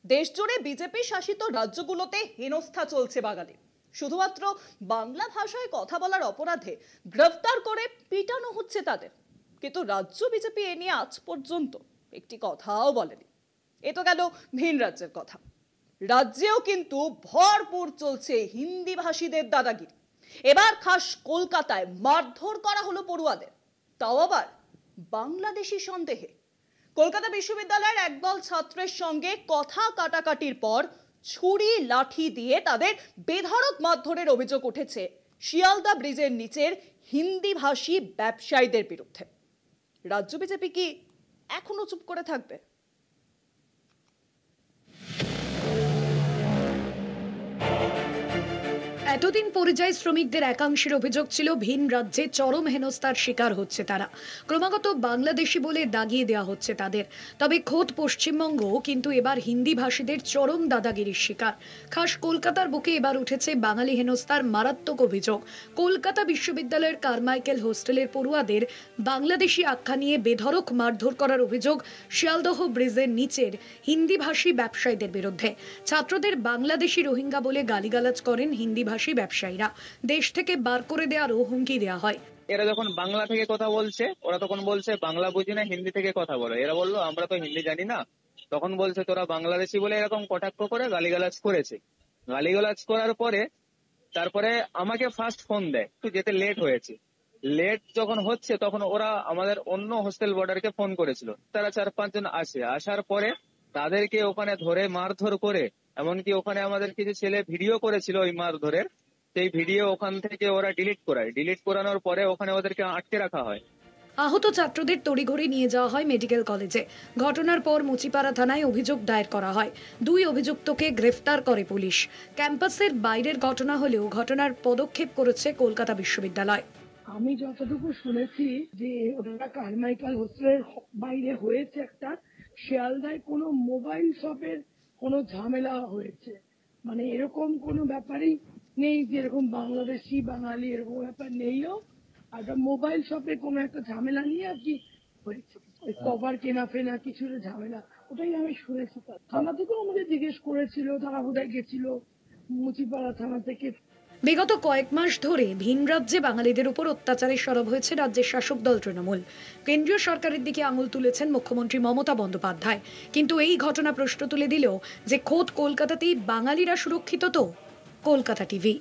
দেশজুড়ে বিজেপি শাসিত রাজ্যগুলোতে হেনস্থা চলছে বাঙালির। শুধুমাত্র বাংলা ভাষায় কথা বলার অপরাধে গ্রেফতার করে পিটানো হচ্ছে তাদের। কিন্তু রাজ্য বিজেপি এ নিয়ে আজ পর্যন্ত একটি কথাও বলেনি। এ তো গেল ভিন রাজ্যের কথা। রাজ্যেও কিন্তু ভরপুর চলছে হিন্দি ভাষীদের দাদাগিরি। এবার খাস কলকাতায় মারধর করা হলো পড়ুয়াদের, তাও আবার বাংলাদেশি সন্দেহে। কলকাতা বিশ্ববিদ্যালয়ের একদল ছাত্রের সঙ্গে কথা কাটাকাটির পর ছুরি লাঠি দিয়ে তাদের বেধড়ক মারধরের অভিযোগ উঠেছে শিয়ালদা ব্রিজের নিচের হিন্দি ভাষী ব্যবসায়ীদের বিরুদ্ধে। রাজ্য বিজেপি কি এখনো চুপ করে থাকবে? এতদিন পরিযায়ী শ্রমিকদের একাংশের অভিযোগ ছিল ভিন রাজ্যে চরম হেনস্থার শিকার হচ্ছে তারা। ক্রমাগত বাংলাদেশি বলে দাগিয়ে দেওয়া হচ্ছে তাদের। তবে খোদ পশ্চিমবঙ্গ কিন্তু এবার হিন্দি ভাষীদের চরম দাদাগিরির শিকার। খাস কলকাতার বুকে এবার উঠেছে বাঙালি হেনস্থার মারাত্মক অভিযোগ। কলকাতা বিশ্ববিদ্যালয়ের কারমাইকেল হোস্টেলের পড়ুয়াদের বাংলাদেশি আখ্যা নিয়ে বেধড়ক মারধর করার অভিযোগ শিয়ালদহ ব্রিজের নিচের হিন্দি ভাষী ব্যবসায়ীদের বিরুদ্ধে। ছাত্রদের বাংলাদেশি রোহিঙ্গা বলে গালিগালাজ করেন হিন্দি ভাষী ব্যবসায়ীরা। দেশ থেকে বার করে দেওয়ারও হুমকি দেওয়া হয়। এরা যখন বাংলা থেকে কথা বলছে, ওরা তখন বলছে বাংলা বুঝি না, হিন্দি থেকে কথা বলো। এরা বললো আমরা তো হিন্দি জানি না। তখন বলছে তোরা বাংলাদেশি বলে এরকম কটাক্ষ করে গালিগালাজ করেছে। গালিগালাজ করার পরে তারপরে আমাকে ফার্স্ট ফোন দেয়, একটু যেতে লেট হয়েছে। লেট যখন হচ্ছে তখন ওরা আমাদের অন্য হোস্টেল বর্ডারকে ফোন করেছিল। তারা 4-5 জন আসে। আসার পরে তাদেরকে ওখানে ধরে মারধর করে, এমনকি ওখানে আমাদের কিছু ছেলে ভিডিও করেছিল ওই মারধরের, সেই ভিডিও ওখান থেকে ওরা ডিলিট করায়। ডিলিট করানোর পরে ওখানে ওদেরকে আটকে রাখা হয়। আহত ছাত্রদের তড়িঘড়ি নিয়ে যাওয়া হয় মেডিকেল কলেজে। ঘটনার পর মুচিপাড়া থানায় অভিযোগ দায়ের করা হয়। 2 অভিযুক্তকে গ্রেফতার করে পুলিশ। ক্যাম্পাসের বাইরের ঘটনা হলেও ঘটনার পদক্ষেপ করেছে কলকাতা বিশ্ববিদ্যালয়। আমি যতটুকু শুনেছি যে ওটা কারমাইকেল হোস্টেলের বাইরে হয়েছে, একটা শিয়ালদায় কোনো মোবাইল শপের কোনো ঝামেলা হয়েছে। মানে এরকম কোনো ব্যাপারই নেই যে এরকম বাংলাদেশি বাঙালি এরকম ব্যাপার নেইও। একটা মোবাইল শপে কোনো একটা ঝামেলা নিয়ে আর কি হয়েছে, ওই কভার কেনা ফেনা কিছুর ঝামেলা, ওটাই আমি শুনেছি। থানা থেকেও আমাদের জিজ্ঞেস করেছিল, তারা বোধহয় গেছিল মুচিপাড়া থানা থেকে। বিগত কয়েক মাস ধরে ভিন রাজ্যে বাঙালিদের উপর অত্যাচারের সরব হয়েছে রাজ্যের শাসক দল তৃণমূল। কেন্দ্রীয় সরকারের দিকে আঙুল তুলেছেন মুখ্যমন্ত্রী মমতা বন্দ্যোপাধ্যায়। কিন্তু এই ঘটনা প্রশ্ন তুলে দিল যে খোদ কলকাতাতেই বাঙালিরা সুরক্ষিত তো? কলকাতা টিভি।